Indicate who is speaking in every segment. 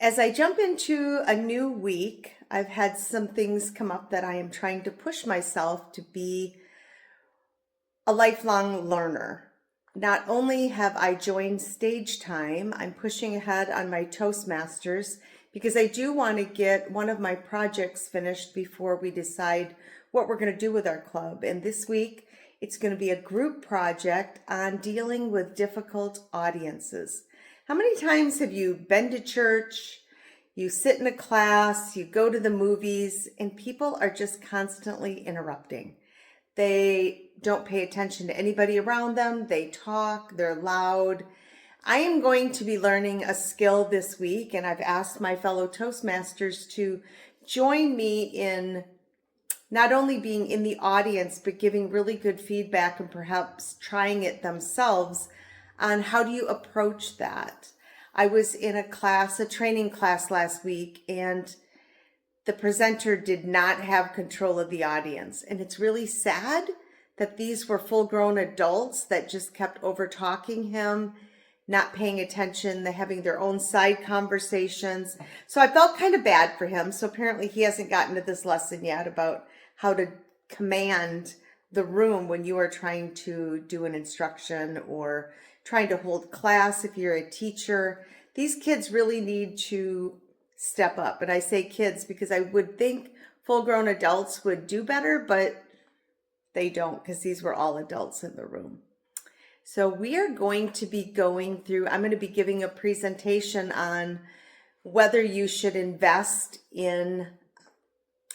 Speaker 1: As I jump into a new week, I've had some things come up that I am trying to push myself to be a lifelong learner. Not only have I joined Stage Time, I'm pushing ahead on my Toastmasters because I do want to get one of my projects finished before we decide what we're going to do with our club. And this week, it's going to be a group project on dealing with difficult audiences. How many times have you been to church, you sit in a class, you go to the movies, and people are just constantly interrupting? They don't pay attention to anybody around them. They talk, they're loud. I am going to be learning a skill this week, and I've asked my fellow Toastmasters to join me in not only being in the audience, but giving really good feedback and perhaps trying it themselves on how do you approach that. I was in a training class last week, and the presenter did not have control of the audience. And it's really sad that these were full-grown adults that just kept over-talking him, not paying attention, they're having their own side conversations. So I felt kind of bad for him. So apparently he hasn't gotten to this lesson yet about how to command the room when you are trying to do an instruction or trying to hold class. If you're a teacher, these kids really need to step up. And I say kids because I would think full-grown adults would do better, but they don't, because these were all adults in the room. So we are going to be going through, I'm going to be giving a presentation on whether you should invest in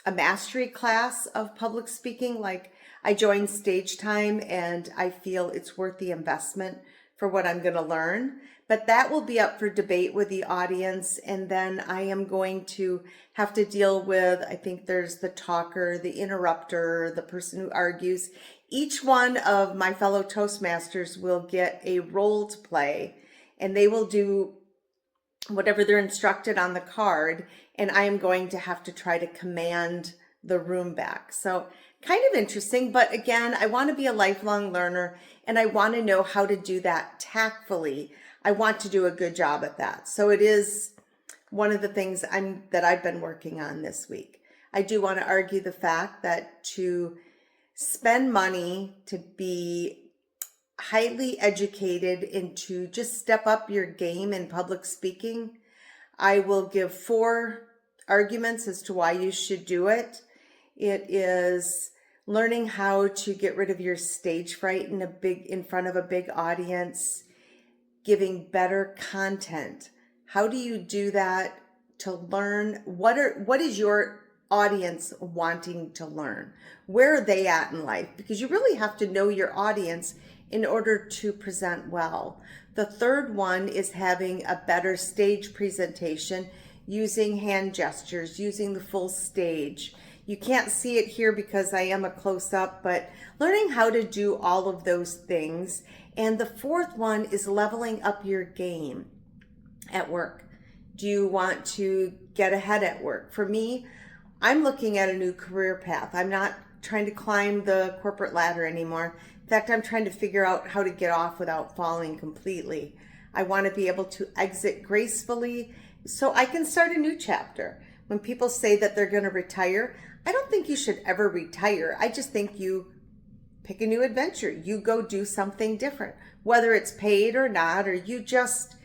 Speaker 1: a mastery class of public speaking. Like, I joined Stage Time and I feel it's worth the investment for what I'm going to learn. But that will be up for debate with the audience. And then I am going to have to deal with, I think there's the talker, the interrupter, the person who argues. Each one of my fellow Toastmasters will get a role to play, and they will do whatever they're instructed on the card. And I am going to have to try to command the room back. So kind of interesting, but again, I want to be a lifelong learner and I want to know how to do that tactfully. I want to do a good job at that. So it is one of the things that I've been working on this week. I do want to argue the fact that to spend money to be highly educated and to just step up your game in public speaking, I will give 4 arguments as to why you should do it. It is learning how to get rid of your stage fright in front of a big audience, giving better content. How do you do that to learn? What is your audience wanting to learn? Where are they at in life? Because you really have to know your audience in order to present well. The third one is having a better stage presentation, using hand gestures, using the full stage. You can't see it here because I am a close-up, but learning how to do all of those things. And the fourth one is leveling up your game at work. Do you want to get ahead at work? For me, I'm looking at a new career path. I'm not trying to climb the corporate ladder anymore. In fact, I'm trying to figure out how to get off without falling completely. I want to be able to exit gracefully so I can start a new chapter. When people say that they're going to retire, I don't think you should ever retire. I just think you pick a new adventure. You go do something different, whether it's paid or not, or you just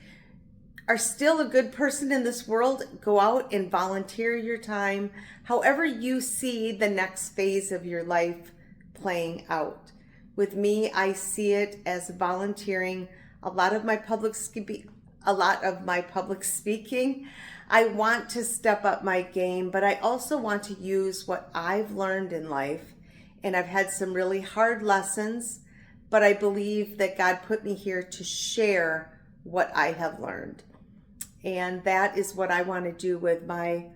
Speaker 1: are still a good person in this world. Go out and volunteer your time, however you see the next phase of your life playing out. With me, I see it as volunteering. A lot of my public speaking, I want to step up my game, but I also want to use what I've learned in life. And I've had some really hard lessons, but I believe that God put me here to share what I have learned. And that is what I want to do with my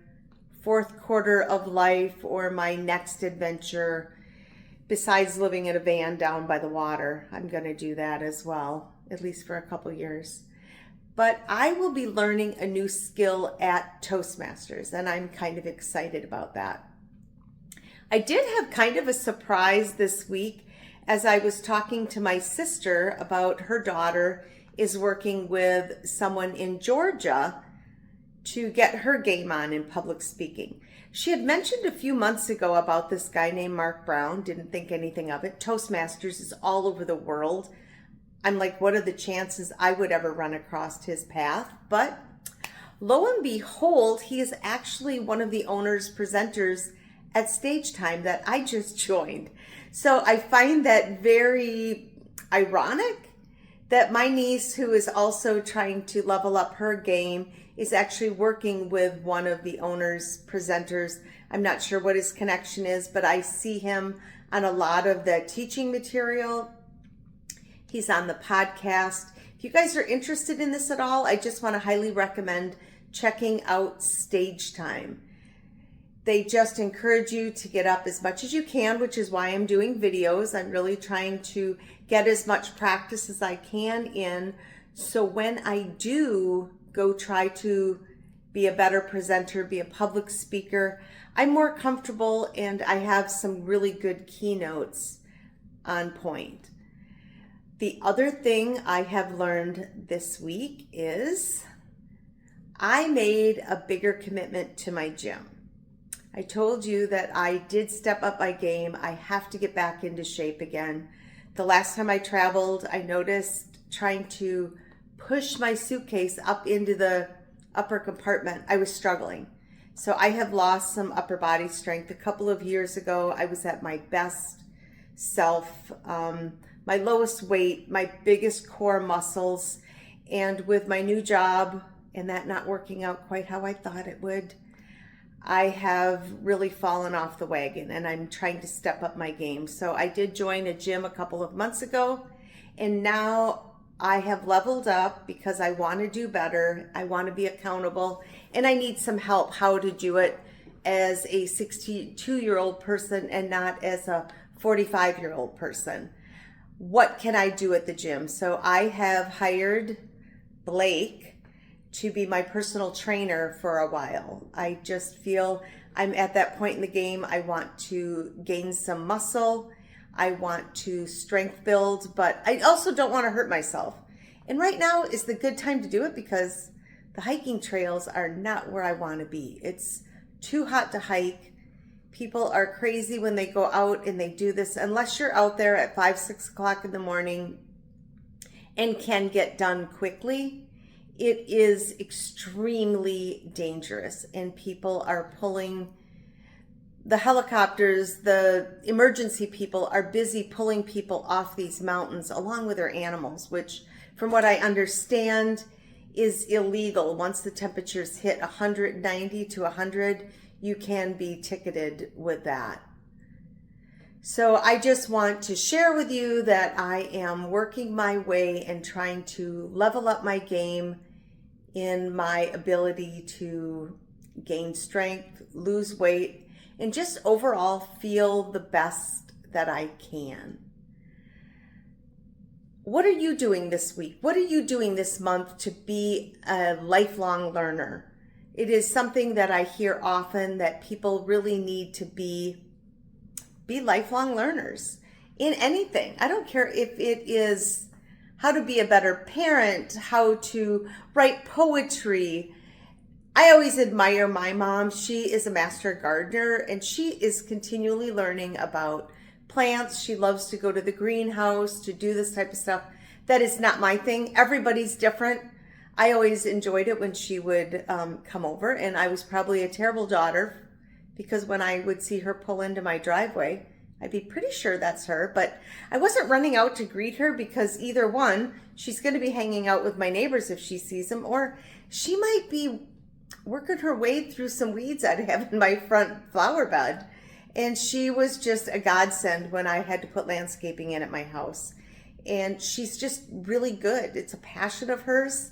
Speaker 1: 4th quarter of life or my next adventure. Besides living in a van down by the water, I'm going to do that as well, at least for a couple years. But I will be learning a new skill at Toastmasters, and I'm kind of excited about that. I did have kind of a surprise this week as I was talking to my sister about her daughter is working with someone in Georgia to get her game on in public speaking. She had mentioned a few months ago about this guy named Mark Brown, didn't think anything of it. Toastmasters is all over the world. I'm like, what are the chances I would ever run across his path? But lo and behold, he is actually one of the owners, presenters at Stage Time that I just joined. So I find that very ironic that my niece, who is also trying to level up her game, is actually working with one of the owners, presenters. I'm not sure what his connection is, but I see him on a lot of the teaching material. He's on the podcast. If you guys are interested in this at all, I just want to highly recommend checking out Stage Time. They just encourage you to get up as much as you can, which is why I'm doing videos. I'm really trying to get as much practice as I can in, so when I do go try to be a better presenter, be a public speaker, I'm more comfortable and I have some really good keynotes on point. The other thing I have learned this week is I made a bigger commitment to my gym. I told you that I did step up my game. I have to get back into shape again. The last time I traveled, I noticed trying to push my suitcase up into the upper compartment, I was struggling. So I have lost some upper body strength. A couple of years ago, I was at my best self, my lowest weight, my biggest core muscles. And with my new job and that not working out quite how I thought it would, I have really fallen off the wagon and I'm trying to step up my game. So I did join a gym a couple of months ago, and now I have leveled up because I want to do better. I want to be accountable, and I need some help how to do it as a 62-year-old person and not as a 45-year-old person. What can I do at the gym? So I have hired Blake to be my personal trainer for a while. I just feel I'm at that point in the game. I want to gain some muscle. I want to strength build, but I also don't want to hurt myself. And right now is the good time to do it because the hiking trails are not where I want to be. It's too hot to hike. People are crazy when they go out and they do this, unless you're out there at 5, 6 o'clock in the morning and can get done quickly. It is extremely dangerous, and people are pulling. The helicopters, the emergency people are busy pulling people off these mountains along with their animals, which from what I understand is illegal. Once the temperatures hit 190 to 100, you can be ticketed with that. So I just want to share with you that I am working my way and trying to level up my game in my ability to gain strength, lose weight, and just overall feel the best that I can. What are you doing this week? What are you doing this month to be a lifelong learner? It is something that I hear often, that people really need to be lifelong learners in anything. I don't care if it is how to be a better parent, how to write poetry. I always admire my mom. She is a master gardener and she is continually learning about plants. She loves to go to the greenhouse to do this type of stuff. That is not my thing. Everybody's different. I always enjoyed it when she would come over, and I was probably a terrible daughter because when I would see her pull into my driveway, I'd be pretty sure that's her, but I wasn't running out to greet her because either one, she's going to be hanging out with my neighbors if she sees them, or she might be working her way through some weeds I'd have in my front flower bed. And she was just a godsend when I had to put landscaping in at my house. And she's just really good. It's a passion of hers.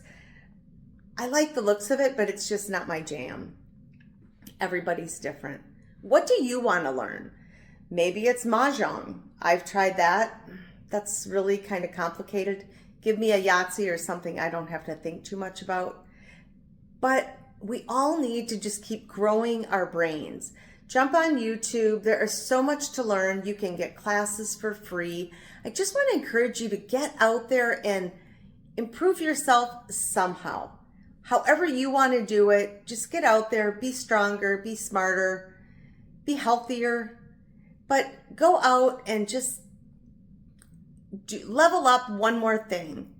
Speaker 1: I like the looks of it, but it's just not my jam. Everybody's different. What do you want to learn? Maybe it's Mahjong. I've tried that. That's really kind of complicated. Give me a Yahtzee or something I don't have to think too much about. But we all need to just keep growing our brains. Jump on YouTube. There is so much to learn. You can get classes for free. I just want to encourage you to get out there and improve yourself somehow. However you want to do it, just get out there, be stronger, be smarter, be healthier, but go out and just level up one more thing.